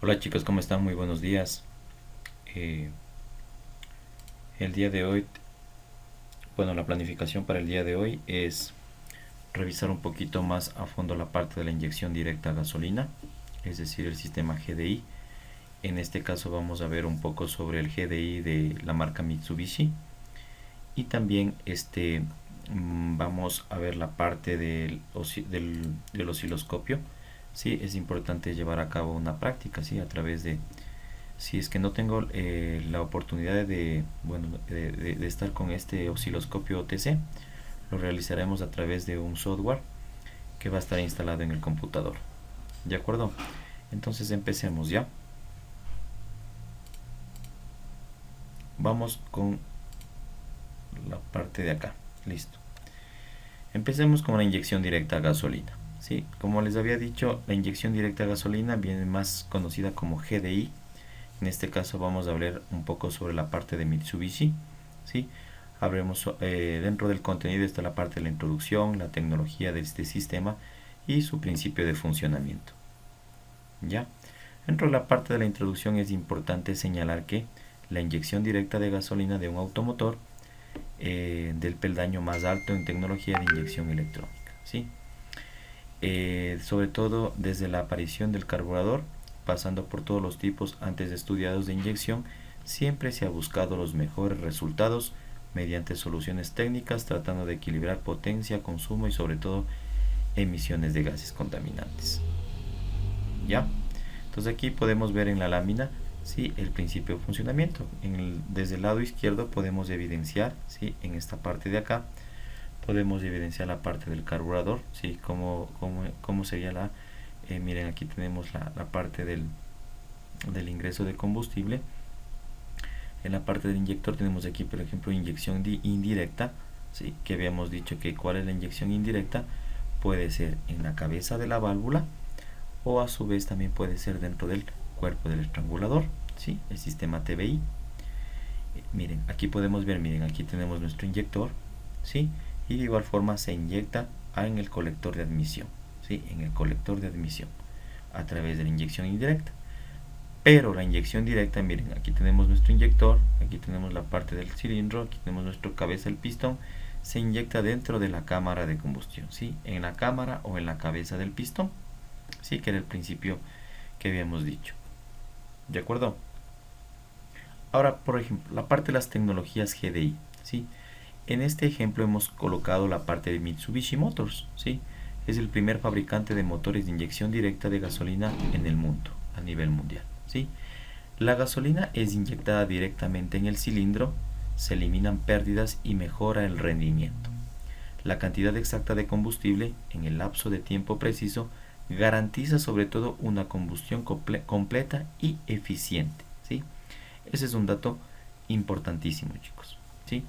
Hola chicos, ¿cómo están? Muy buenos días. Eh, el día de hoy, la planificación para el día de hoy es revisar un poquito más a fondo la parte de la inyección directa a gasolina, es decir, el sistema GDI. En este caso vamos a ver un poco sobre el GDI de la marca Mitsubishi y también vamos a ver la parte del osciloscopio. Sí, es importante llevar a cabo una práctica, sí, a través de si es que no tengo la oportunidad de estar con este osciloscopio OTC, lo realizaremos a través de un software que va a estar instalado en el computador. ¿De acuerdo? Entonces empecemos ya. Vamos con la parte de acá. Listo. Empecemos con la inyección directa a gasolina. ¿Sí? Como les había dicho, la inyección directa a gasolina viene más conocida como GDI. En este caso vamos a hablar un poco sobre la parte de Mitsubishi. ¿Sí? Habremos, dentro del contenido está la parte de la introducción, la tecnología de este sistema y su principio de funcionamiento. ¿Ya? Dentro de la parte de la introducción es importante señalar que la inyección directa de gasolina de un automotor del peldaño más alto en tecnología de inyección electrónica. ¿Sí? Sobre todo desde la aparición del carburador, pasando por todos los tipos antes estudiados de inyección, siempre se ha buscado los mejores resultados mediante soluciones técnicas, tratando de equilibrar potencia, consumo y sobre todo emisiones de gases contaminantes. ¿Ya? Entonces aquí podemos ver en la lámina, ¿sí?, el principio de funcionamiento. Desde el lado izquierdo podemos evidenciar, ¿sí?, en esta parte de acá, podemos evidenciar la parte del carburador, ¿sí? Cómo sería miren, aquí tenemos la parte del ingreso de combustible. En la parte del inyector tenemos aquí, por ejemplo, inyección indirecta, ¿sí? Que habíamos dicho que cuál es la inyección indirecta. Puede ser en la cabeza de la válvula o a su vez también puede ser dentro del cuerpo del estrangulador, ¿sí? El sistema TBI. Miren, aquí podemos ver, miren, aquí tenemos nuestro inyector, ¿sí? Y de igual forma se inyecta en el colector de admisión, ¿sí? En el colector de admisión a través de la inyección indirecta. Pero la inyección directa, miren, aquí tenemos nuestro inyector, aquí tenemos la parte del cilindro, aquí tenemos nuestra cabeza del pistón, se inyecta dentro de la cámara de combustión, ¿sí? En la cámara o en la cabeza del pistón, ¿sí? Que era el principio que habíamos dicho. ¿De acuerdo? Ahora, por ejemplo, la parte de las tecnologías GDI, ¿sí? En este ejemplo hemos colocado la parte de Mitsubishi Motors, ¿sí? Es el primer fabricante de motores de inyección directa de gasolina en el mundo, a nivel mundial, ¿sí? La gasolina es inyectada directamente en el cilindro, se eliminan pérdidas y mejora el rendimiento. La cantidad exacta de combustible en el lapso de tiempo preciso garantiza sobre todo una combustión completa y eficiente, ¿sí? Ese es un dato importantísimo, chicos, ¿sí?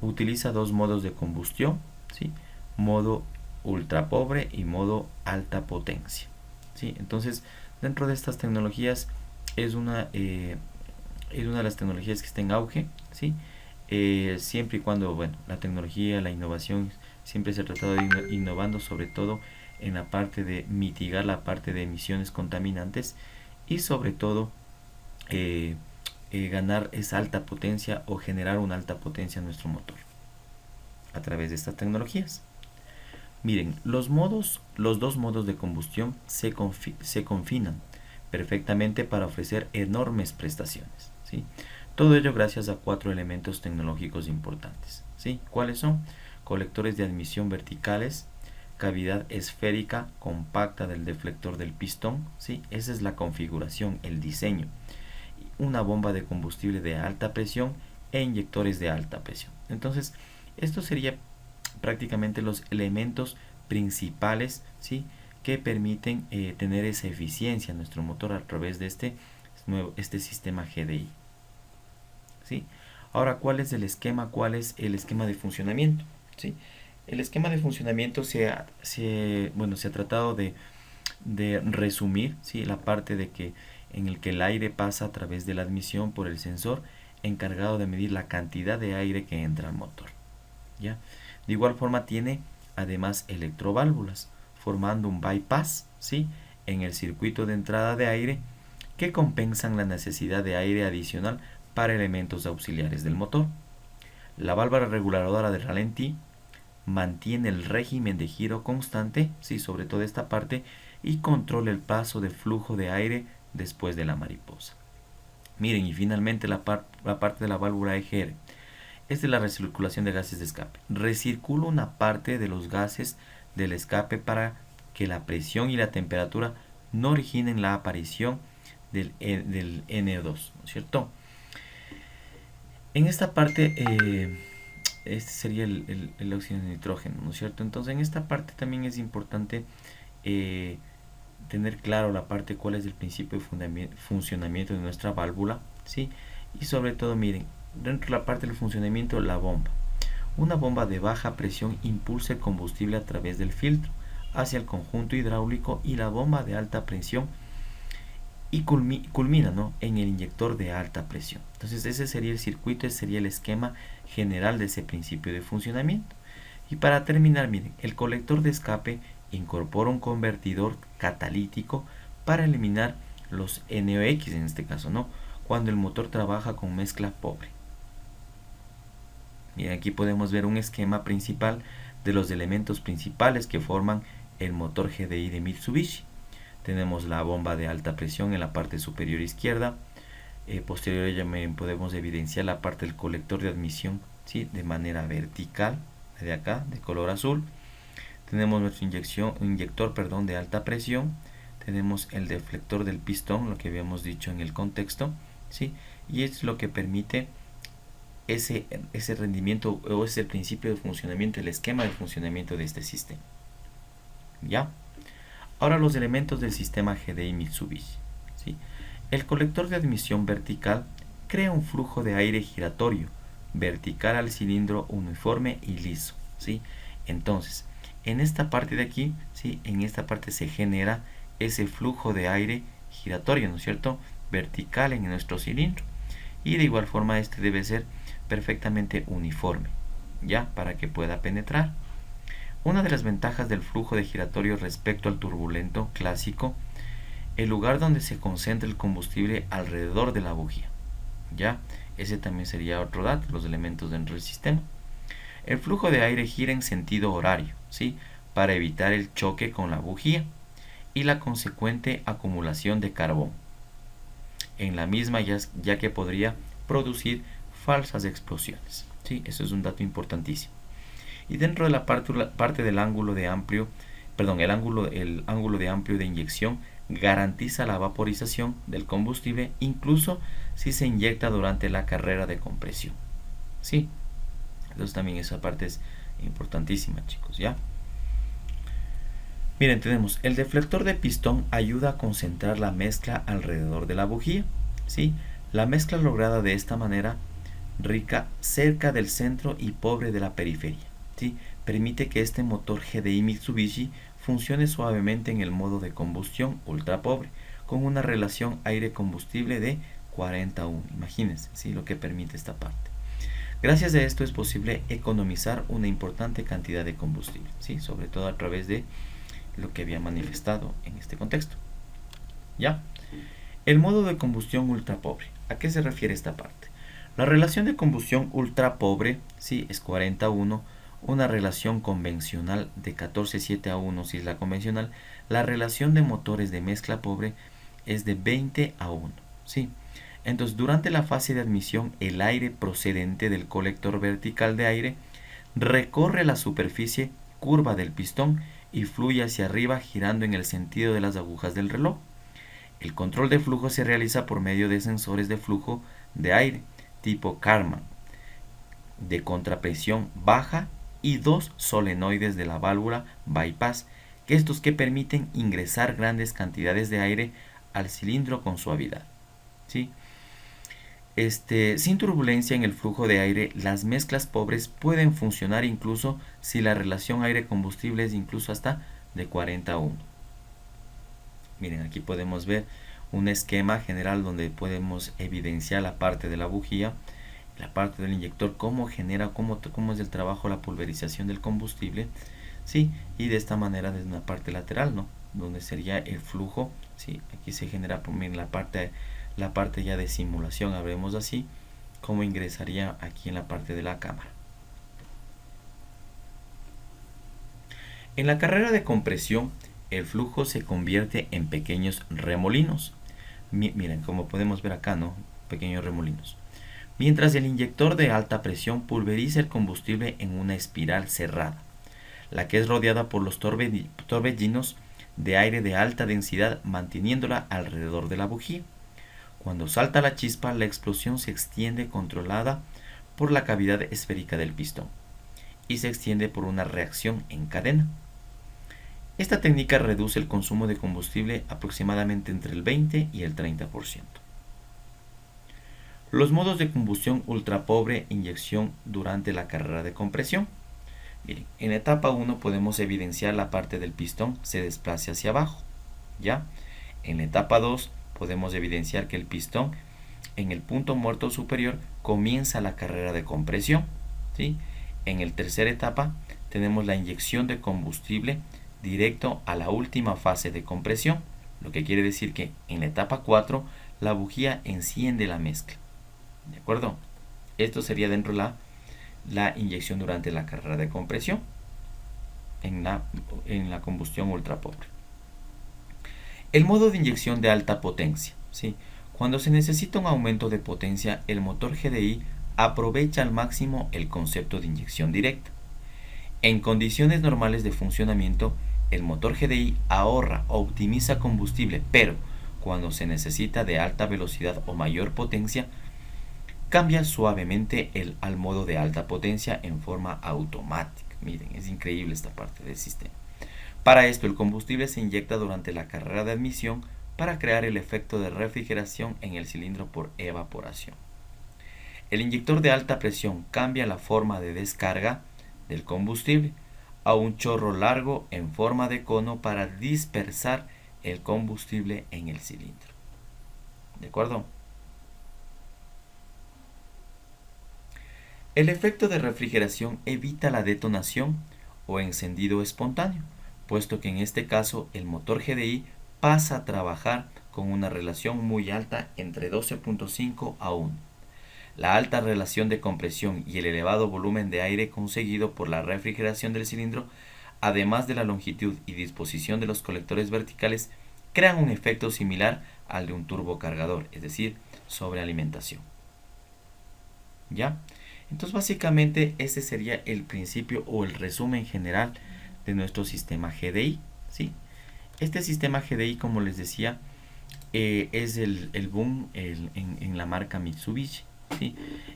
Utiliza dos modos de combustión, ¿sí? Modo ultra pobre y modo alta potencia, ¿sí? Entonces, dentro de estas tecnologías es una de las tecnologías que está en auge, ¿sí? Siempre y cuando, bueno, la tecnología, la innovación, siempre se ha tratado de ir innovando, sobre todo en la parte de mitigar la parte de emisiones contaminantes y sobre todo ganar esa alta potencia o generar una alta potencia en nuestro motor a través de estas tecnologías. Miren, los dos modos de combustión se confinan perfectamente para ofrecer enormes prestaciones, ¿sí? Todo ello gracias a cuatro elementos tecnológicos importantes, ¿sí? ¿Cuáles son? Colectores de admisión verticales, cavidad esférica compacta del deflector del pistón, ¿sí? Esa es la configuración, el diseño. Una bomba de combustible de alta presión e inyectores de alta presión. Entonces, esto sería prácticamente los elementos principales, ¿sí?, que permiten tener esa eficiencia en nuestro motor a través de este sistema GDI, ¿sí? Ahora, ¿cuál es el esquema? ¿Cuál es el esquema de funcionamiento? ¿Sí? El esquema de funcionamiento se ha tratado de resumir, ¿sí?, la parte de que en el que el aire pasa a través de la admisión por el sensor encargado de medir la cantidad de aire que entra al motor, ¿ya? De igual forma tiene además electroválvulas formando un bypass, ¿sí?, en el circuito de entrada de aire que compensan la necesidad de aire adicional para elementos auxiliares del motor. La válvula reguladora de ralentí mantiene el régimen de giro constante, sí, sobre todo esta parte, y controla el paso de flujo de aire después de la mariposa. Miren, y finalmente la parte de la válvula EGR es de la recirculación de gases de escape. Recircula una parte de los gases del escape para que la presión y la temperatura no originen la aparición del NO2, ¿no es cierto? En esta parte, este sería el óxido de nitrógeno, ¿no es cierto? Entonces, en esta parte también es importante tener claro la parte cuál es el principio de funcionamiento de nuestra válvula, ¿sí? Y sobre todo, miren, dentro de la parte del funcionamiento, la bomba. Una bomba de baja presión impulsa el combustible a través del filtro hacia el conjunto hidráulico y la bomba de alta presión y culmina, ¿no?, en el inyector de alta presión. Entonces ese sería el circuito, ese sería el esquema general de ese principio de funcionamiento. Y para terminar, miren, el colector de escape incorpora un convertidor catalítico para eliminar los NOx, en este caso, ¿no?, cuando el motor trabaja con mezcla pobre. Miren, aquí podemos ver un esquema principal de los elementos principales que forman el motor GDI de Mitsubishi. Tenemos la bomba de alta presión en la parte superior izquierda. Posterior a ella podemos evidenciar la parte del colector de admisión, ¿sí?, de manera vertical, de acá, de color azul. Tenemos nuestro inyector de alta presión. Tenemos el deflector del pistón, lo que habíamos dicho en el contexto, ¿sí? Y es lo que permite ese rendimiento, o ese principio de funcionamiento, el esquema de funcionamiento de este sistema. ¿Ya? Ahora los elementos del sistema GDI Mitsubishi, ¿sí? El colector de admisión vertical crea un flujo de aire giratorio vertical al cilindro uniforme y liso, ¿sí? Entonces, en esta parte de aquí, ¿sí?, en esta parte se genera ese flujo de aire giratorio, ¿no es cierto?, vertical en nuestro cilindro. Y de igual forma este debe ser perfectamente uniforme, ¿ya?, para que pueda penetrar. Una de las ventajas del flujo de giratorio respecto al turbulento clásico, el lugar donde se concentra el combustible alrededor de la bujía, ¿ya? Ese también sería otro dato, los elementos dentro del sistema. El flujo de aire gira en sentido horario, ¿sí?, para evitar el choque con la bujía y la consecuente acumulación de carbón en la misma, ya que podría producir falsas explosiones, ¿sí? Eso es un dato importantísimo. Y dentro de la parte del ángulo de amplio, el ángulo de amplio de inyección garantiza la vaporización del combustible incluso si se inyecta durante la carrera de compresión, ¿sí? Entonces también esa parte es importantísima, chicos, ¿ya? Miren, tenemos el deflector de pistón, ayuda a concentrar la mezcla alrededor de la bujía, ¿sí? La mezcla lograda de esta manera, rica cerca del centro y pobre de la periferia, ¿sí?, permite que este motor GDI Mitsubishi funcione suavemente en el modo de combustión ultra pobre, con una relación aire-combustible de 40:1. Imagínense, ¿sí?, lo que permite esta parte. Gracias a esto es posible economizar una importante cantidad de combustible, ¿sí?, sobre todo a través de lo que había manifestado en este contexto. ¿Ya? El modo de combustión ultra pobre. ¿A qué se refiere esta parte? La relación de combustión ultra pobre, sí, es 40:1. Una relación convencional de 14:7:1, si es la convencional. La relación de motores de mezcla pobre es de 20:1, ¿sí? Entonces, durante la fase de admisión, el aire procedente del colector vertical de aire recorre la superficie curva del pistón y fluye hacia arriba girando en el sentido de las agujas del reloj. El control de flujo se realiza por medio de sensores de flujo de aire tipo Karman de contrapresión baja y 2 solenoides de la válvula bypass, que permiten ingresar grandes cantidades de aire al cilindro con suavidad, ¿sí? Sin turbulencia en el flujo de aire, las mezclas pobres pueden funcionar incluso si la relación aire-combustible es incluso hasta de 40:1. Miren, aquí podemos ver un esquema general donde podemos evidenciar la parte de la bujía, la parte del inyector, cómo es el trabajo, la pulverización del combustible, ¿sí? Y de esta manera desde una parte lateral, ¿no?, donde sería el flujo, ¿sí? Aquí se genera en la parte ya de simulación, hablemos así, cómo ingresaría aquí en la parte de la cámara. En la carrera de compresión, el flujo se convierte en pequeños remolinos. Miren, como podemos ver acá, ¿no? Pequeños remolinos. Mientras el inyector de alta presión pulveriza el combustible en una espiral cerrada, la que es rodeada por los torbellinos de aire de alta densidad, manteniéndola alrededor de la bujía. Cuando salta la chispa, la explosión se extiende controlada por la cavidad esférica del pistón y se extiende por una reacción en cadena. Esta técnica reduce el consumo de combustible aproximadamente entre el 20 y el 30%. Los modos de combustión ultrapobre, inyección durante la carrera de compresión. Miren, en etapa 1 podemos evidenciar la parte del pistón se desplace hacia abajo, ¿ya? En la etapa 2 podemos evidenciar que el pistón en el punto muerto superior comienza la carrera de compresión, ¿sí? En la tercera etapa tenemos la inyección de combustible directo a la última fase de compresión, lo que quiere decir que en la etapa 4 la bujía enciende la mezcla, ¿de acuerdo? Esto sería dentro de la inyección durante la carrera de compresión en la combustión ultrapobre. El modo de inyección de alta potencia, ¿sí? Cuando se necesita un aumento de potencia, el motor GDI aprovecha al máximo el concepto de inyección directa. En condiciones normales de funcionamiento, el motor GDI ahorra o optimiza combustible, pero cuando se necesita de alta velocidad o mayor potencia, cambia suavemente al modo de alta potencia en forma automática. Miren, es increíble esta parte del sistema. Para esto, el combustible se inyecta durante la carrera de admisión para crear el efecto de refrigeración en el cilindro por evaporación. El inyector de alta presión cambia la forma de descarga del combustible a un chorro largo en forma de cono para dispersar el combustible en el cilindro. ¿De acuerdo? El efecto de refrigeración evita la detonación o encendido espontáneo, puesto que en este caso el motor GDI pasa a trabajar con una relación muy alta entre 12.5 a 1. La alta relación de compresión y el elevado volumen de aire conseguido por la refrigeración del cilindro, además de la longitud y disposición de los colectores verticales, crean un efecto similar al de un turbocargador, es decir, sobrealimentación. ¿Ya? Entonces básicamente este sería el principio o el resumen general de nuestro sistema GDI, ¿sí? Este sistema GDI, como les decía, es el boom en la marca Mitsubishi, ¿sí?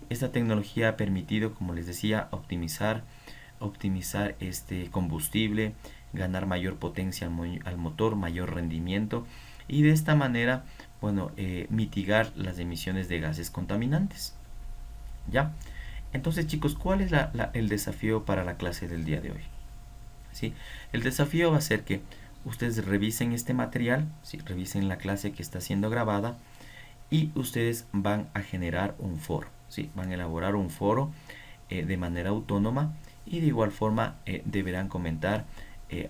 Esta tecnología ha permitido, como les decía, optimizar este combustible, ganar mayor potencia al motor, mayor rendimiento y de esta manera, bueno, mitigar las emisiones de gases contaminantes. ¿Ya? Entonces, chicos, ¿cuál es el desafío para la clase del día de hoy? ¿Sí? El desafío va a ser que ustedes revisen este material, ¿sí? Revisen la clase que está siendo grabada y ustedes van a generar un foro, ¿sí? Van a elaborar un foro de manera autónoma y de igual forma deberán comentar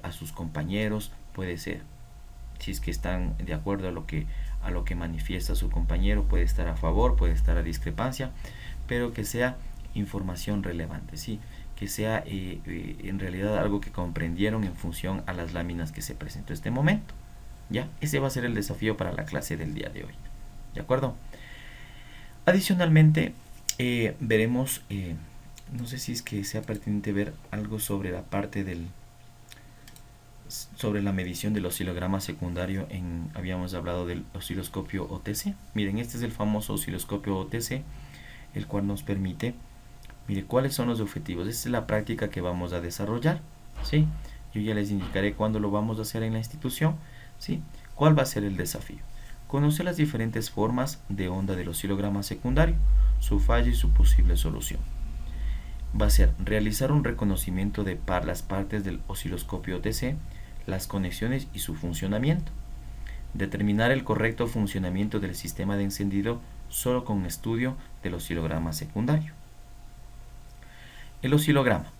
a sus compañeros, puede ser, si es que están de acuerdo a lo que manifiesta su compañero, puede estar a favor, puede estar a discrepancia, pero que sea información relevante, ¿sí? Que sea en realidad algo que comprendieron en función a las láminas que se presentó en este momento. ¿Ya? Ese va a ser el desafío para la clase del día de hoy. ¿De acuerdo? Adicionalmente, veremos, no sé si es que sea pertinente ver algo sobre la parte sobre la medición del oscilograma secundario. Habíamos hablado del osciloscopio OTC. Miren, este es el famoso osciloscopio OTC, el cual nos permite, mire, cuáles son los objetivos. Esta es la práctica que vamos a desarrollar, ¿sí? Yo ya les indicaré cuándo lo vamos a hacer en la institución, ¿sí? ¿Cuál va a ser el desafío? Conocer las diferentes formas de onda del oscilograma secundario, su falla y su posible solución. Va a ser realizar un reconocimiento de las partes del osciloscopio OTC, las conexiones y su funcionamiento. Determinar el correcto funcionamiento del sistema de encendido solo con estudio del oscilograma secundario. El oscilograma.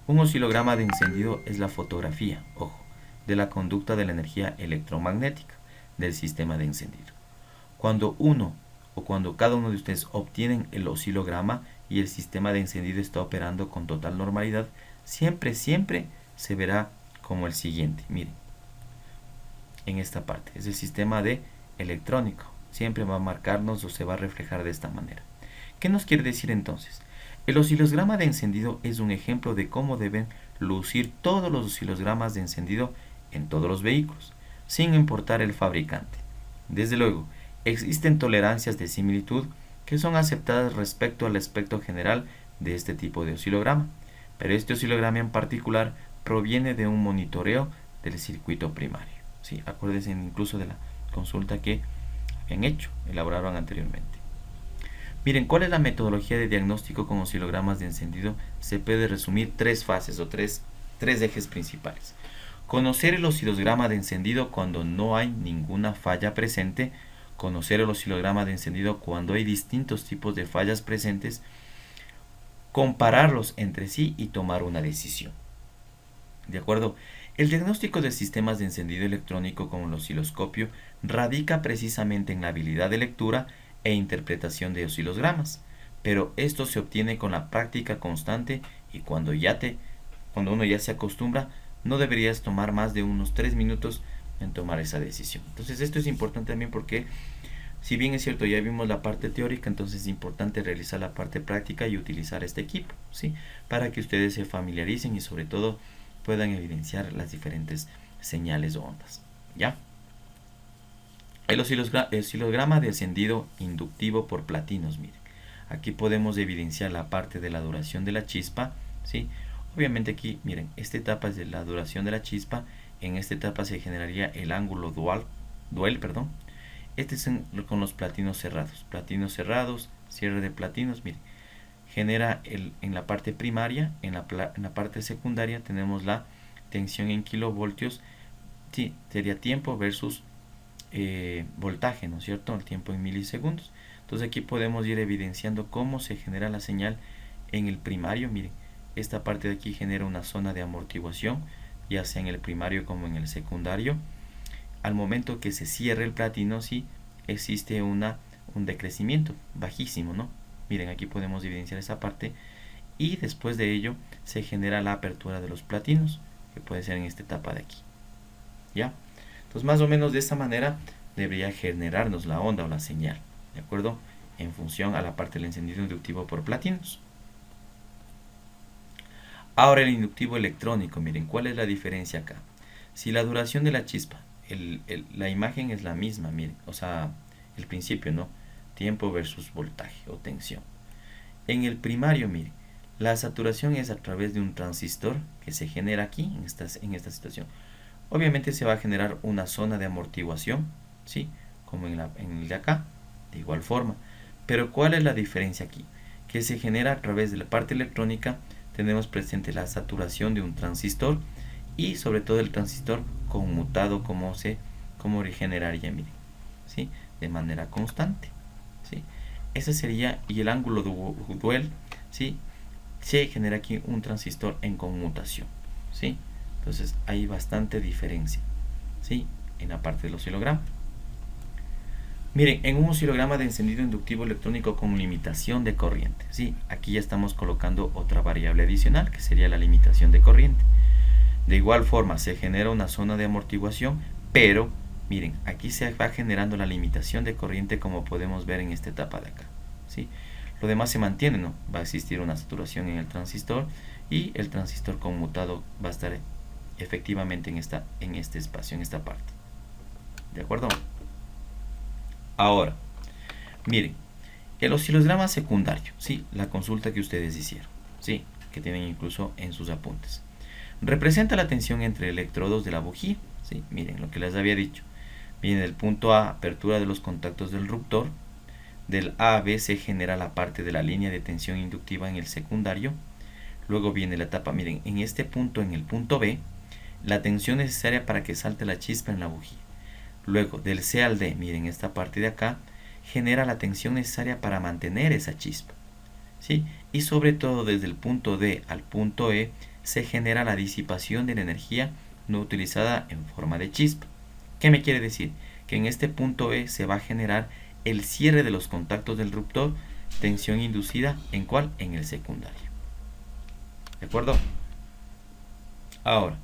Un oscilograma de encendido es la fotografía, ojo, de la conducta de la energía electromagnética, del sistema de encendido. Cuando uno o cuando cada uno de ustedes obtienen el oscilograma y el sistema de encendido está operando con total normalidad, siempre se verá como el siguiente. Miren, en esta parte es el sistema de electrónico. Siempre va a marcarnos o se va a reflejar de esta manera. ¿Qué nos quiere decir entonces? El oscilograma de encendido es un ejemplo de cómo deben lucir todos los oscilogramas de encendido en todos los vehículos, sin importar el fabricante. Desde luego, existen tolerancias de similitud que son aceptadas respecto al aspecto general de este tipo de oscilograma, pero este oscilograma en particular proviene de un monitoreo del circuito primario. Sí, acuérdense incluso de la consulta que habían hecho, elaboraron anteriormente. Miren, ¿cuál es la metodología de diagnóstico con oscilogramas de encendido? Se puede resumir tres fases o tres ejes principales. Conocer el oscilograma de encendido cuando no hay ninguna falla presente. Conocer el oscilograma de encendido cuando hay distintos tipos de fallas presentes. Compararlos entre sí y tomar una decisión. ¿De acuerdo? El diagnóstico de sistemas de encendido electrónico con el osciloscopio radica precisamente en la habilidad de lectura e interpretación de oscilogramas, pero esto se obtiene con la práctica constante y cuando uno ya se acostumbra, no deberías tomar más de unos 3 minutos en tomar esa decisión. Entonces esto es importante también porque si bien es cierto ya vimos la parte teórica, entonces es importante realizar la parte práctica y utilizar este equipo, ¿sí? Para que ustedes se familiaricen y sobre todo puedan evidenciar las diferentes señales o ondas, ¿ya? El oscilograma de encendido inductivo por platinos, miren. Aquí podemos evidenciar la parte de la duración de la chispa, ¿sí? Obviamente aquí, miren, esta etapa es de la duración de la chispa. En esta etapa se generaría el ángulo dual, perdón. Este es con los platinos cerrados. Platinos cerrados, cierre de platinos, miren. Genera en la parte primaria, en la parte secundaria tenemos la tensión en kilovoltios. Sí, sería tiempo versus voltaje, ¿no es cierto? El tiempo en milisegundos. Entonces aquí podemos ir evidenciando cómo se genera la señal en el primario. Miren, esta parte de aquí genera una zona de amortiguación, ya sea en el primario como en el secundario. Al momento que se cierre el platino, sí existe un decrecimiento bajísimo, ¿no? Miren, aquí podemos evidenciar esa parte y después de ello se genera la apertura de los platinos, que puede ser en esta etapa de aquí, ¿ya? Entonces más o menos de esta manera debería generarnos la onda o la señal, ¿de acuerdo? En función a la parte del encendido inductivo por platinos. Ahora el inductivo electrónico, miren, ¿cuál es la diferencia acá? Si la duración de la chispa, la imagen es la misma, miren, o sea, el principio, ¿no? Tiempo versus voltaje o tensión. En el primario, miren, la saturación es a través de un transistor que se genera aquí, en esta situación. Obviamente se va a generar una zona de amortiguación, ¿sí? Como en el de acá, de igual forma. Pero ¿cuál es la diferencia aquí? Que se genera a través de la parte electrónica, tenemos presente la saturación de un transistor y sobre todo el transistor conmutado como generaría, miren, ¿sí? De manera constante, ¿sí? Ese sería, y el ángulo dual, ¿sí? Se genera aquí un transistor en conmutación, ¿sí? Entonces hay bastante diferencia, ¿sí? En la parte del oscilograma. Miren, en un oscilograma de encendido inductivo electrónico con limitación de corriente, ¿sí? Aquí ya estamos colocando otra variable adicional que sería la limitación de corriente. De igual forma se genera una zona de amortiguación, pero miren, aquí se va generando la limitación de corriente como podemos ver en esta etapa de acá, ¿sí? Lo demás se mantiene, ¿no? Va a existir una saturación en el transistor y el transistor conmutado va a estar efectivamente en este espacio, en esta parte. ¿De acuerdo? Ahora, miren, el oscilograma secundario, ¿sí? La consulta que ustedes hicieron, ¿sí? Que tienen incluso en sus apuntes. Representa la tensión entre electrodos de la bujía, ¿sí? Miren lo que les había dicho. Viene del punto A, apertura de los contactos del ruptor. Del A a B se genera la parte de la línea de tensión inductiva en el secundario. Luego viene la etapa, miren, en este punto, en el punto B, la tensión necesaria para que salte la chispa en la bujía. Luego, del C al D, miren esta parte de acá, genera la tensión necesaria para mantener esa chispa, ¿sí? Y sobre todo desde el punto D al punto E se genera la disipación de la energía no utilizada en forma de chispa. ¿Qué me quiere decir? que en este punto E se va a generar el cierre de los contactos del ruptor, tensión inducida, ¿en cuál? En el secundario. ¿De acuerdo? Ahora,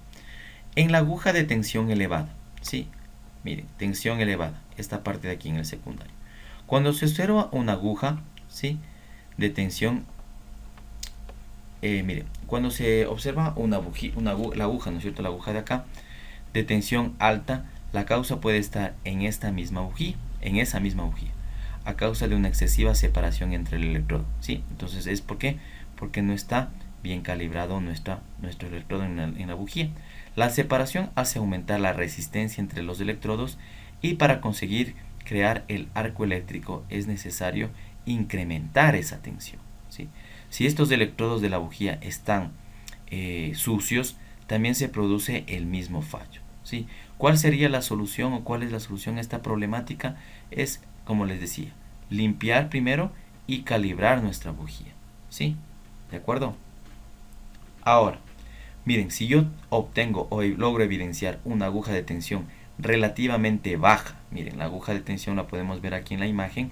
en la aguja de tensión elevada, ¿sí? Miren, tensión elevada, esta parte de aquí en el secundario. Cuando se observa una aguja, ¿sí? De tensión, miren, cuando se observa la aguja, ¿no es cierto? La aguja de acá, de tensión alta, la causa puede estar en esta misma bujía, a causa de una excesiva separación entre el electrodo, ¿sí? Entonces, ¿es por qué? Porque no está bien calibrado nuestro electrodo en la bujía. La separación hace aumentar la resistencia entre los electrodos y para conseguir crear el arco eléctrico es necesario incrementar esa tensión, ¿sí? Si estos electrodos de la bujía están sucios, también se produce el mismo fallo, ¿sí? ¿Cuál sería la solución o cuál es la solución a esta problemática? Es, como les decía, limpiar primero y calibrar nuestra bujía, ¿sí? ¿De acuerdo? Ahora, miren, si yo obtengo o logro evidenciar una aguja de tensión relativamente baja, miren, la aguja de tensión la podemos ver aquí en la imagen,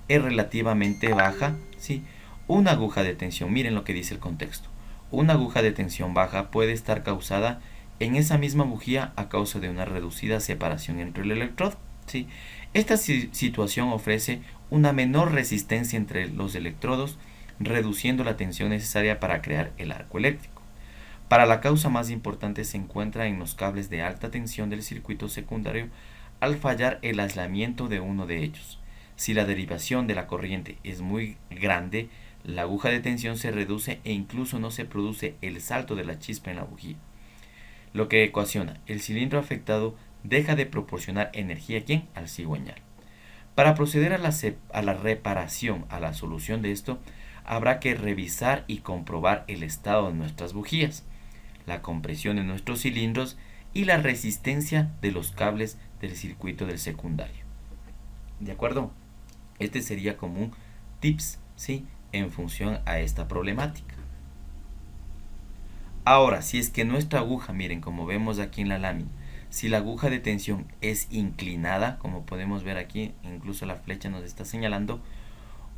es relativamente baja, ¿sí? Una aguja de tensión, miren lo que dice el contexto. Una aguja de tensión baja puede estar causada en esa misma bujía a causa de una reducida separación entre el electrodo, ¿sí? Esta situación ofrece una menor resistencia entre los electrodos, reduciendo la tensión necesaria para crear el arco eléctrico. Para la causa más importante se encuentra en los cables de alta tensión del circuito secundario al fallar el aislamiento de uno de ellos. Si la derivación de la corriente es muy grande, la aguja de tensión se reduce e incluso no se produce el salto de la chispa en la bujía, lo que ecuaciona el cilindro afectado deja de proporcionar energía ¿a quién? Al cigüeñal. Para proceder a la reparación, a la solución de esto, habrá que revisar y comprobar el estado de nuestras bujías, la compresión de nuestros cilindros y la resistencia de los cables del circuito del secundario. ¿De acuerdo? Este sería como un tips, ¿sí? En función a esta problemática. Ahora, si es que nuestra aguja, miren, como vemos aquí en la lámina, si la aguja de tensión es inclinada, como podemos ver aquí, incluso la flecha nos está señalando,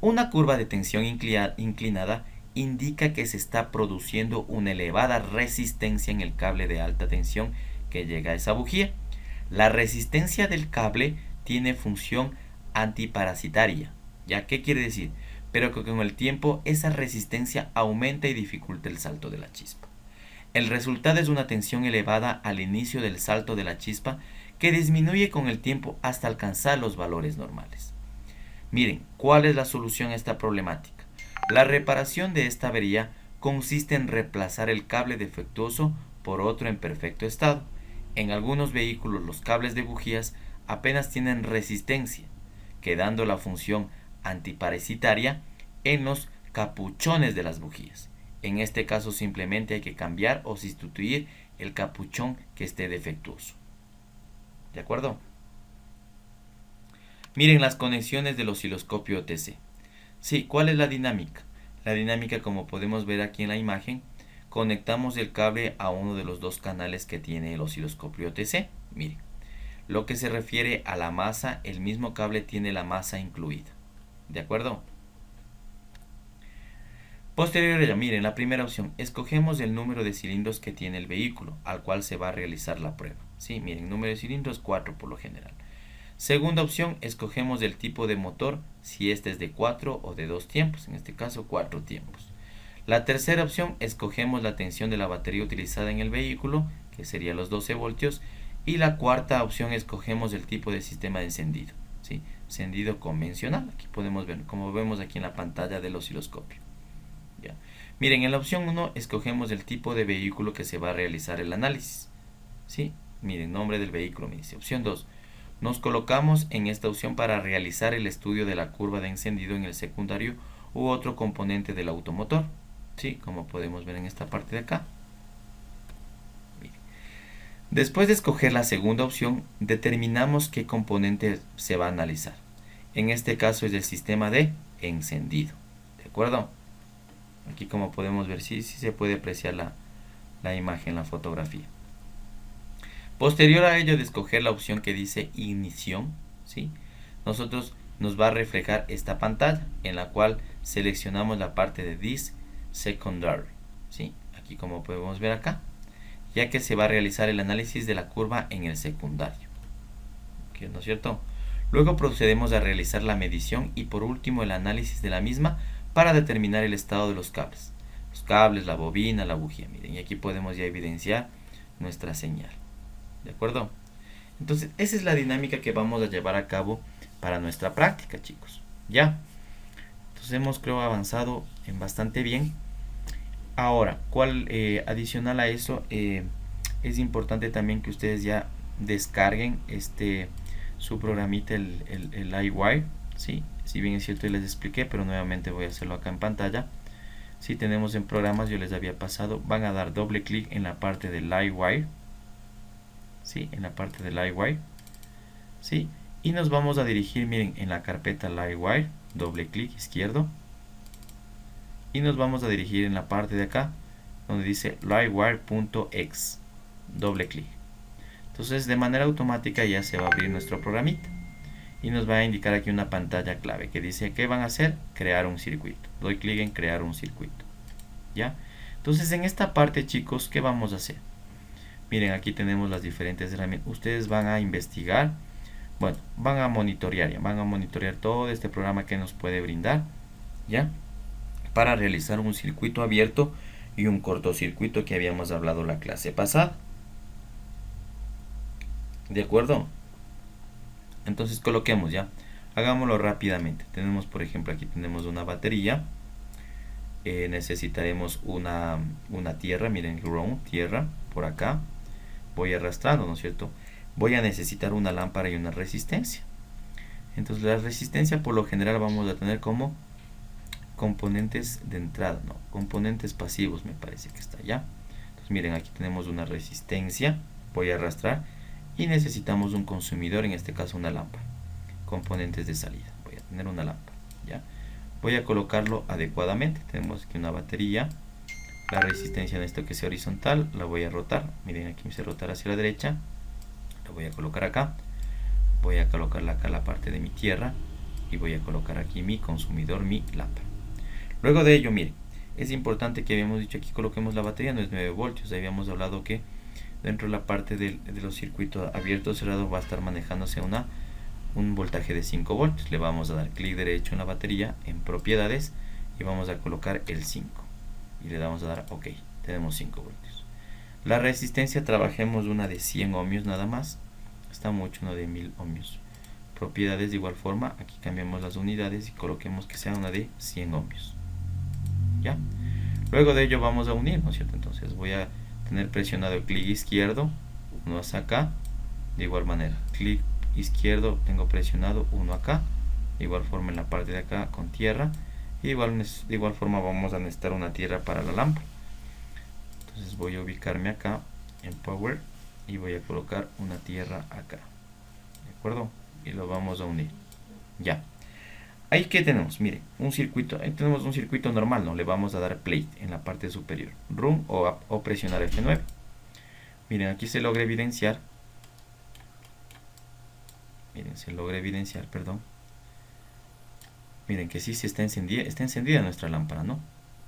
una curva de tensión inclinada indica que se está produciendo una elevada resistencia en el cable de alta tensión que llega a esa bujía. La resistencia del cable tiene función antiparasitaria. ¿Ya qué quiere decir? Pero que con el tiempo esa resistencia aumenta y dificulta el salto de la chispa. El resultado es una tensión elevada al inicio del salto de la chispa que disminuye con el tiempo hasta alcanzar los valores normales. Miren, ¿cuál es la solución a esta problemática? La reparación de esta avería consiste en reemplazar el cable defectuoso por otro en perfecto estado. En algunos vehículos los cables de bujías apenas tienen resistencia, quedando la función antiparasitaria en los capuchones de las bujías. En este caso simplemente hay que cambiar o sustituir el capuchón que esté defectuoso. ¿De acuerdo? Miren las conexiones del osciloscopio OTC. Sí, ¿cuál es la dinámica? La dinámica, como podemos ver aquí en la imagen, conectamos el cable a uno de los dos canales que tiene el osciloscopio OTC. Miren, lo que se refiere a la masa, el mismo cable tiene la masa incluida. ¿De acuerdo? Posterior a ello, miren, la primera opción, escogemos el número de cilindros que tiene el vehículo, al cual se va a realizar la prueba. Sí, miren, número de cilindros 4 por lo general. Segunda opción, escogemos el tipo de motor, si este es de 4 o de 2 tiempos, en este caso 4 tiempos. La tercera opción, escogemos la tensión de la batería utilizada en el vehículo, que sería los 12 voltios. Y la cuarta opción, escogemos el tipo de sistema de encendido, ¿sí? Encendido convencional, aquí podemos ver, como vemos aquí en la pantalla del osciloscopio. ¿Ya? Miren, en la opción 1 escogemos el tipo de vehículo que se va a realizar el análisis, ¿sí? Miren, nombre del vehículo, me dice. Opción 2. Nos colocamos en esta opción para realizar el estudio de la curva de encendido en el secundario u otro componente del automotor, ¿sí? Como podemos ver en esta parte de acá. Miren. Después de escoger la segunda opción, determinamos qué componente se va a analizar. En este caso es el sistema de encendido, ¿de acuerdo? Aquí, como podemos ver, sí se puede apreciar la imagen, la fotografía. Posterior a ello de escoger la opción que dice ignición, ¿sí? Nosotros nos va a reflejar esta pantalla en la cual seleccionamos la parte de this secondary, ¿sí? Aquí como podemos ver acá, ya que se va a realizar el análisis de la curva en el secundario, ¿no es cierto? Luego procedemos a realizar la medición y por último el análisis de la misma para determinar el estado de los cables. Los cables, la bobina, la bujía, miren, y aquí podemos ya evidenciar nuestra señal, ¿de acuerdo? Entonces esa es la dinámica que vamos a llevar a cabo para nuestra práctica, chicos, ¿ya? Entonces hemos, creo, avanzado en bastante bien. Ahora, adicional a eso, es importante también que ustedes ya descarguen su programita, el iWire, ¿sí? Si bien es cierto, les expliqué, pero nuevamente voy a hacerlo acá en pantalla. Si tenemos en programas, yo les había pasado, van a dar doble clic en la parte del iWire, ¿sí? En la parte del iWire, ¿sí? Y nos vamos a dirigir, miren, en la carpeta Livewire, doble clic izquierdo. Y nos vamos a dirigir en la parte de acá, donde dice livewire.exe, doble clic. Entonces de manera automática ya se va a abrir nuestro programita. Y nos va a indicar aquí una pantalla clave que dice, ¿qué van a hacer? Crear un circuito. Doy clic en crear un circuito. ¿Ya? Entonces en esta parte, chicos, ¿qué vamos a hacer? Miren, aquí tenemos las diferentes herramientas. Ustedes van a investigar. Bueno, van a monitorear todo este programa que nos puede brindar, ¿ya? Para realizar un circuito abierto y un cortocircuito que habíamos hablado la clase pasada. ¿De acuerdo? Entonces coloquemos ya. Hagámoslo rápidamente. Tenemos, por ejemplo, aquí tenemos una batería. Necesitaremos una tierra. Miren, ground, tierra, por acá. Voy arrastrando, ¿no es cierto? Voy a necesitar una lámpara y una resistencia. Entonces la resistencia por lo general vamos a tener como componentes de entrada, no, componentes pasivos me parece que está ya. Entonces miren, aquí tenemos una resistencia, voy a arrastrar y necesitamos un consumidor, en este caso una lámpara. Componentes de salida, voy a tener una lámpara, ya. Voy a colocarlo adecuadamente, tenemos aquí una batería, la resistencia en esto que sea horizontal, la voy a rotar, miren aquí me hice rotar hacia la derecha. Lo voy a colocar acá, voy a colocarla acá la parte de mi tierra y voy a colocar aquí mi consumidor, mi lámpara. Luego de ello, miren, es importante que habíamos dicho aquí coloquemos la batería, no es 9 voltios, habíamos hablado que dentro de la parte de los circuitos abiertos cerrados va a estar manejándose un voltaje de 5 voltios. Le vamos a dar clic derecho en la batería, en propiedades, y vamos a colocar el 5 y le damos a dar OK, tenemos 5 voltios. La resistencia, trabajemos una de 100 ohmios nada más. Está mucho, una de 1000 ohmios. Propiedades de igual forma. Aquí cambiamos las unidades y coloquemos que sea una de 100 ohmios. ¿Ya? Luego de ello vamos a unir, ¿no es cierto? Entonces voy a tener presionado el clic izquierdo, uno hacia acá. De igual manera, clic izquierdo tengo presionado, uno acá. De igual forma en la parte de acá con tierra. Y de igual forma vamos a necesitar una tierra para la lámpara. Entonces voy a ubicarme acá en Power y voy a colocar una tierra acá, ¿de acuerdo? Y lo vamos a unir. Ya. Ahí que tenemos, miren, un circuito. Ahí tenemos un circuito normal, ¿no? Le vamos a dar play en la parte superior. Run o presionar F9. Miren, aquí se logra evidenciar. Miren, se logra evidenciar, perdón. Miren que sí está encendida nuestra lámpara, ¿no?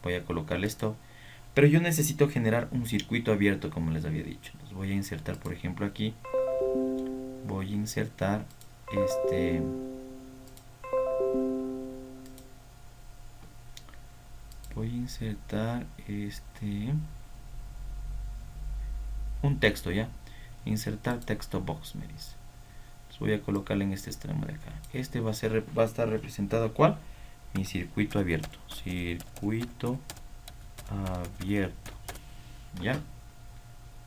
Voy a colocarle esto. Pero yo necesito generar un circuito abierto, como les había dicho. Entonces voy a insertar, por ejemplo, aquí. Voy a insertar un texto, ¿ya? Insertar texto box, me dice. Entonces voy a colocarle en este extremo de acá. Este va a estar representado, ¿cuál? Mi circuito abierto. Circuito abierto, ya.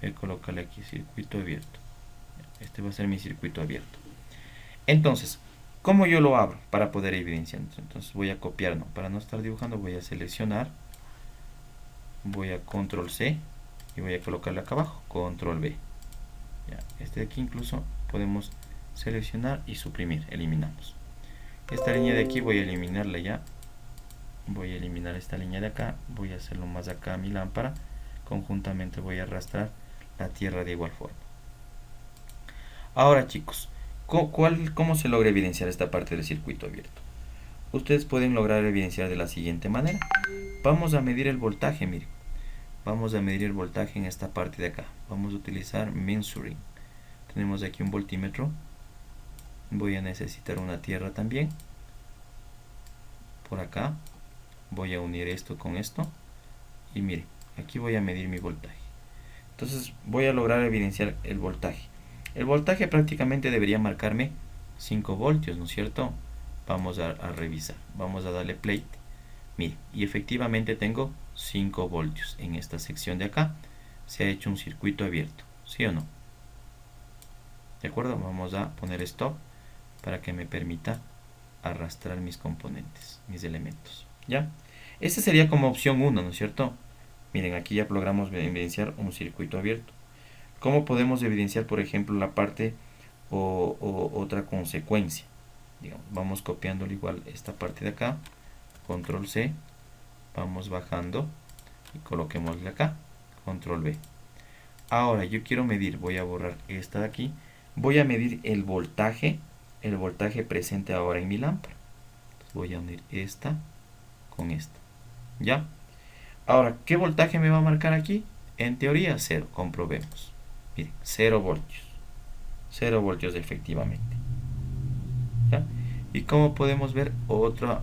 Voy a colocarle aquí circuito abierto. Este va a ser mi circuito abierto. Entonces, ¿cómo yo lo abro para poder evidenciar? Entonces voy a copiar, ¿no? Para no estar dibujando voy a seleccionar, voy a control C y voy a colocarle acá abajo, control V, ya. Este de aquí incluso podemos seleccionar y suprimir, eliminamos esta línea de aquí, voy a eliminarla ya. Voy a eliminar esta línea de acá, voy a hacerlo más acá a mi lámpara, conjuntamente voy a arrastrar la tierra de igual forma. Ahora chicos, ¿Cómo se logra evidenciar esta parte del circuito abierto? Ustedes pueden lograr evidenciar de la siguiente manera. Vamos a medir el voltaje, miren. Vamos a medir el voltaje en esta parte de acá. Vamos a utilizar measuring. Tenemos aquí un voltímetro. Voy a necesitar una tierra también. Por acá. Voy a unir esto con esto. Y miren, aquí voy a medir mi voltaje. Entonces voy a lograr evidenciar el voltaje. El voltaje prácticamente debería marcarme 5 voltios, ¿no es cierto? Vamos a revisar. Vamos a darle play. Mire, y efectivamente tengo 5 voltios en esta sección de acá. Se ha hecho un circuito abierto, ¿sí o no? ¿De acuerdo? Vamos a poner stop para que me permita arrastrar mis componentes, mis elementos. ¿Ya? Esta sería como opción 1, ¿no es cierto? Miren, aquí ya logramos evidenciar un circuito abierto. ¿Cómo podemos evidenciar, por ejemplo, la parte o otra consecuencia? Digamos, vamos copiándole igual esta parte de acá, control C, vamos bajando y coloquémosle acá, control V. Ahora yo quiero medir, voy a borrar esta de aquí, voy a medir el voltaje presente ahora en mi lámpara. Entonces voy a unir esta con esta, ¿ya? Ahora, ¿qué voltaje me va a marcar aquí? En teoría 0, comprobemos. Miren, 0 voltios. 0 voltios efectivamente. ¿Ya? Y como podemos ver, otro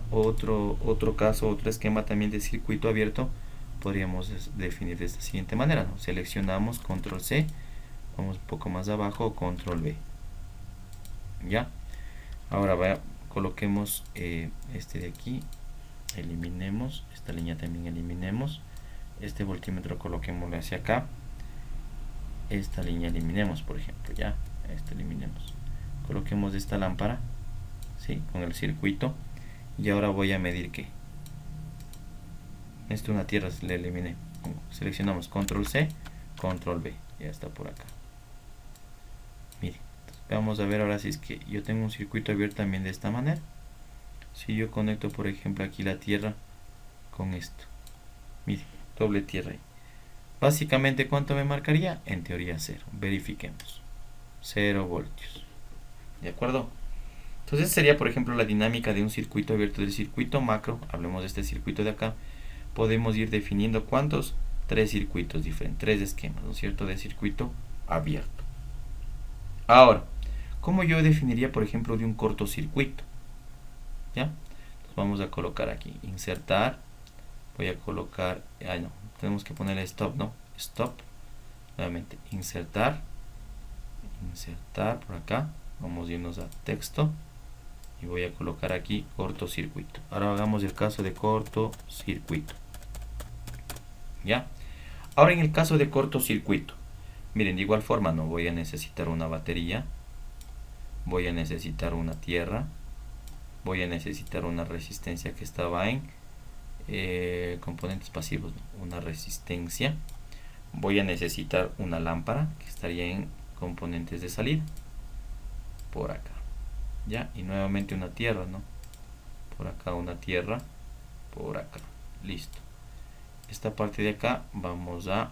caso, otro esquema también de circuito abierto, podríamos definir de esta siguiente manera, ¿no? Seleccionamos control C, vamos un poco más abajo, control V. ¿Ya? Ahora coloquemos este de aquí, eliminemos, esta línea también eliminemos, este voltímetro coloquémoslo hacia acá, esta línea eliminemos, por ejemplo, ya, esta eliminemos, coloquemos esta lámpara, ¿sí? Con el circuito, y ahora voy a medir que esto una tierra, le eliminé, seleccionamos control C, control V, ya está por acá. Mire, vamos a ver ahora si es que yo tengo un circuito abierto también de esta manera. Si yo conecto, por ejemplo, aquí la tierra con esto, mire, doble tierra ahí. Básicamente, ¿cuánto me marcaría? En teoría 0. Verifiquemos. 0 voltios. ¿De acuerdo? Entonces sería, por ejemplo, la dinámica de un circuito abierto. Del circuito macro, hablemos de este circuito de acá, podemos ir definiendo ¿cuántos? 3 circuitos diferentes, 3 esquemas, ¿no es cierto? De circuito abierto. Ahora, ¿cómo yo definiría, por ejemplo, de un cortocircuito? ¿Ya? Entonces vamos a colocar aquí, insertar, voy a colocar, no, tenemos que ponerle stop, ¿no? Stop, nuevamente, insertar por acá, vamos a irnos a texto, y voy a colocar aquí cortocircuito. Ahora hagamos el caso de cortocircuito. ¿Ya? Ahora en el caso de cortocircuito, miren, de igual forma no voy a necesitar una batería, voy a necesitar una tierra, voy a necesitar una resistencia que estaba en componentes pasivos, ¿no? Una resistencia, voy a necesitar una lámpara que estaría en componentes de salida, por acá, ya, y nuevamente una tierra, ¿no? Por acá una tierra, por acá, listo. Esta parte de acá vamos a,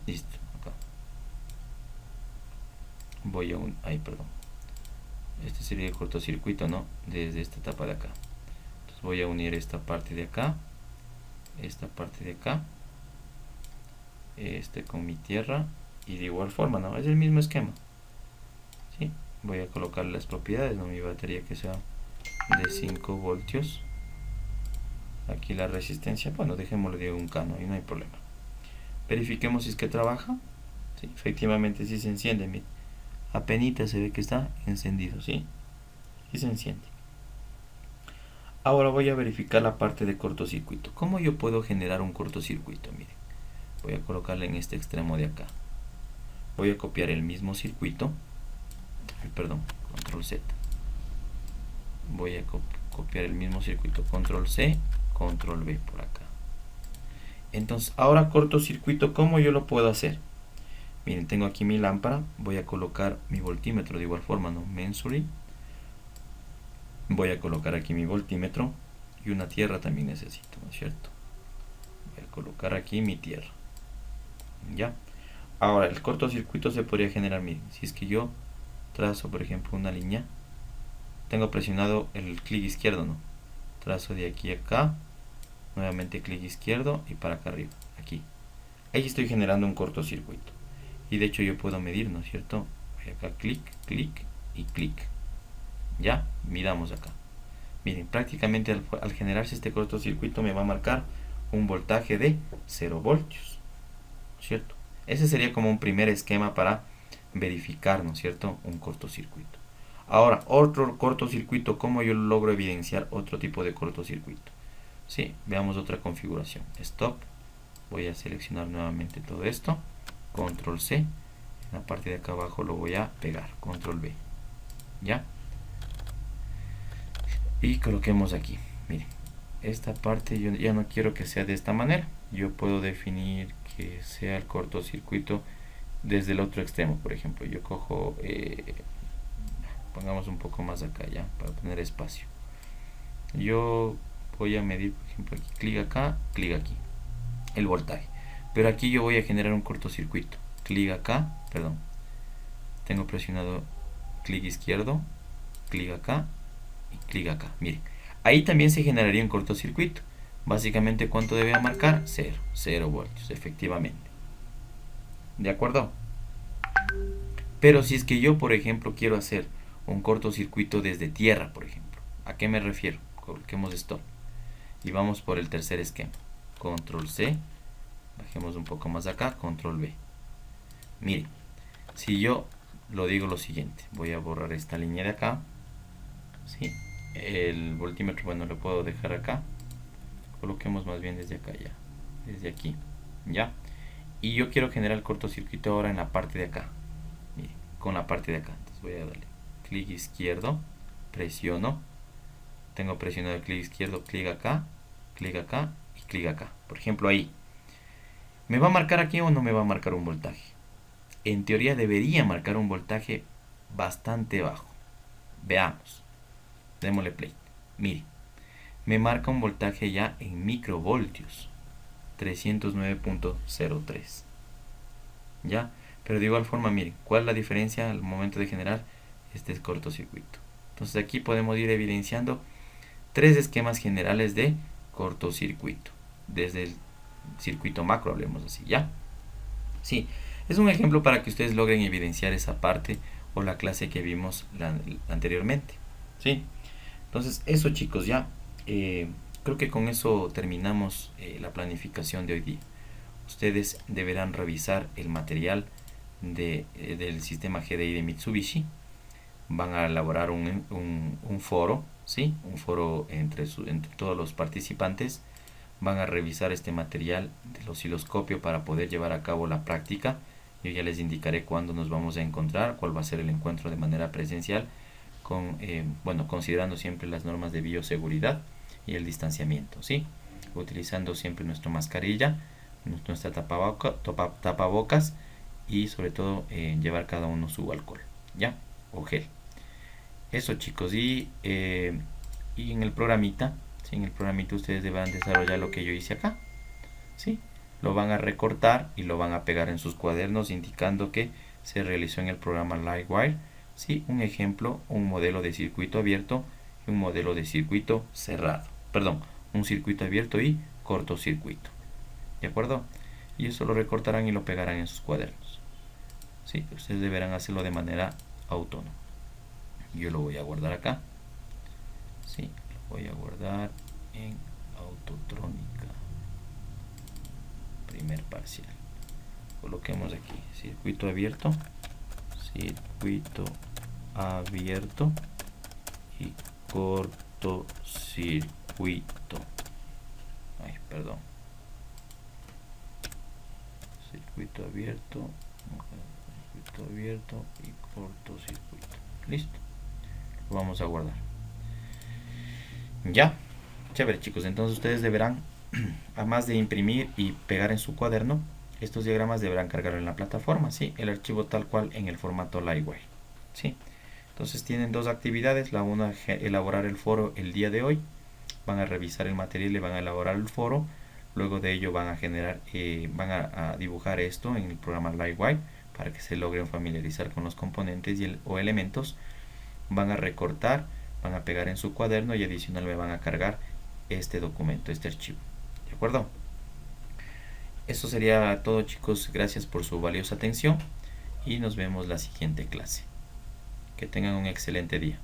listo, acá voy a perdón, este sería el cortocircuito, ¿no? Desde esta etapa de acá. Entonces voy a unir esta parte de acá, esta parte de acá, con mi tierra, y de igual forma, ¿no? Es el mismo esquema, ¿sí? Voy a colocar las propiedades, ¿no? Mi batería que sea de 5 voltios. Aquí la resistencia, bueno, dejémosle de 1K, ¿no? Y no hay problema. Verifiquemos si es que trabaja. Sí, efectivamente sí se enciende, miren. Apenita se ve que está encendido, ¿sí? Y se enciende. Ahora voy a verificar la parte de cortocircuito. ¿Cómo yo puedo generar un cortocircuito? Miren, voy a colocarle en este extremo de acá. Voy a copiar el mismo circuito. Perdón, control Z. Voy a copiar el mismo circuito, control C, control V por acá. Entonces, ahora cortocircuito, ¿cómo yo lo puedo hacer? Miren, tengo aquí mi lámpara, voy a colocar mi voltímetro de igual forma, ¿no? Measuring. Voy a colocar aquí mi voltímetro y una tierra también necesito, ¿no es cierto? Voy a colocar aquí mi tierra. ¿Ya? Ahora, el cortocircuito se podría generar, miren, si es que yo trazo, por ejemplo, una línea, tengo presionado el clic izquierdo, ¿no? Trazo de aquí a acá, nuevamente clic izquierdo y para acá arriba, aquí. Ahí estoy generando un cortocircuito. Y de hecho yo puedo medir, ¿no es cierto? Voy acá, clic, clic y clic. Ya, miramos acá. Miren, prácticamente al generarse este cortocircuito me va a marcar un voltaje de 0 voltios, ¿cierto? Ese sería como un primer esquema para verificar, ¿no es cierto?, un cortocircuito. Ahora, otro cortocircuito, ¿cómo yo logro evidenciar otro tipo de cortocircuito? Sí, veamos otra configuración. Stop. Voy a seleccionar nuevamente todo esto. Control C. En la parte de acá abajo lo voy a pegar. Control V. ¿Ya? Y coloquemos aquí. Miren, esta parte yo ya no quiero que sea de esta manera. Yo puedo definir que sea el cortocircuito desde el otro extremo. Por ejemplo, yo cojo, pongamos un poco más acá ya, para tener espacio. Yo voy a medir, por ejemplo, aquí, clic aquí, el voltaje. Pero aquí yo voy a generar un cortocircuito. Clic acá, perdón. Tengo presionado clic izquierdo, clic acá y clic acá. Miren, ahí también se generaría un cortocircuito. Básicamente, ¿cuánto debe marcar? 0 voltios, efectivamente. ¿De acuerdo? Pero si es que yo, por ejemplo, quiero hacer un cortocircuito desde tierra, por ejemplo, ¿a qué me refiero? Coloquemos stop y vamos por el tercer esquema. Control C, bajemos un poco más acá, control V. Miren, si yo lo digo lo siguiente, voy a borrar esta línea de acá, ¿sí? El voltímetro, bueno, lo puedo dejar acá, coloquemos más bien desde acá ya, desde aquí, ¿ya? Y yo quiero generar el cortocircuito ahora en la parte de acá, miren, con la parte de acá. Entonces voy a darle clic izquierdo, presiono, tengo presionado el clic izquierdo, clic acá y clic acá. Por ejemplo, ahí, ¿me va a marcar aquí o no me va a marcar un voltaje? En teoría debería marcar un voltaje bastante bajo. Veamos, démosle play. Mire, me marca un voltaje ya en microvoltios, 309.03. ¿Ya? Pero de igual forma, miren, ¿cuál es la diferencia al momento de generar este cortocircuito? Entonces aquí podemos ir evidenciando tres esquemas generales de cortocircuito. Desde el circuito macro, hablemos así, ¿ya? Sí, es un ejemplo para que ustedes logren evidenciar esa parte o la clase que vimos anteriormente. ¿Sí? Entonces, eso chicos, ya. Creo que con eso terminamos la planificación de hoy día. Ustedes deberán revisar el material del sistema GDI de Mitsubishi. Van a elaborar un foro, ¿sí? Un foro entre todos los participantes. Van a revisar este material del osciloscopio para poder llevar a cabo la práctica. Yo ya les indicaré cuándo nos vamos a encontrar, cuál va a ser el encuentro de manera presencial, considerando siempre las normas de bioseguridad y el distanciamiento, ¿sí? Utilizando siempre nuestra mascarilla, nuestra tapabocas y sobre todo llevar cada uno su alcohol, ¿ya? O gel. Eso chicos, y en el programita, ¿sí? En el programita ustedes deberán desarrollar lo que yo hice acá, ¿sí? Lo van a recortar y lo van a pegar en sus cuadernos indicando que se realizó en el programa Livewire, ¿sí? Un ejemplo, un modelo de circuito abierto y un modelo de circuito cerrado. Perdón, un circuito abierto y cortocircuito. ¿De acuerdo? Y eso lo recortarán y lo pegarán en sus cuadernos. ¿Sí? Ustedes deberán hacerlo de manera autónoma. Yo lo voy a guardar acá. ¿Sí? Lo voy a guardar en Autotrónica. Primer parcial. Coloquemos aquí circuito abierto y cortocircuito. Ay, perdón. Circuito abierto y cortocircuito. Listo. Lo vamos a guardar. Ya. Chévere chicos. Entonces ustedes deberán, además de imprimir y pegar en su cuaderno, estos diagramas deberán cargarlo en la plataforma, ¿sí? El archivo tal cual en el formato Livewire, ¿sí? Entonces tienen dos actividades. La una, elaborar el foro el día de hoy. Van a revisar el material y van a elaborar el foro. Luego de ello van a generar, van a dibujar esto en el programa Lightwire para que se logren familiarizar con los componentes o elementos. Van a recortar, van a pegar en su cuaderno y adicional me van a cargar este documento, este archivo. ¿De acuerdo? Eso sería todo, chicos. Gracias por su valiosa atención y nos vemos la siguiente clase. Que tengan un excelente día.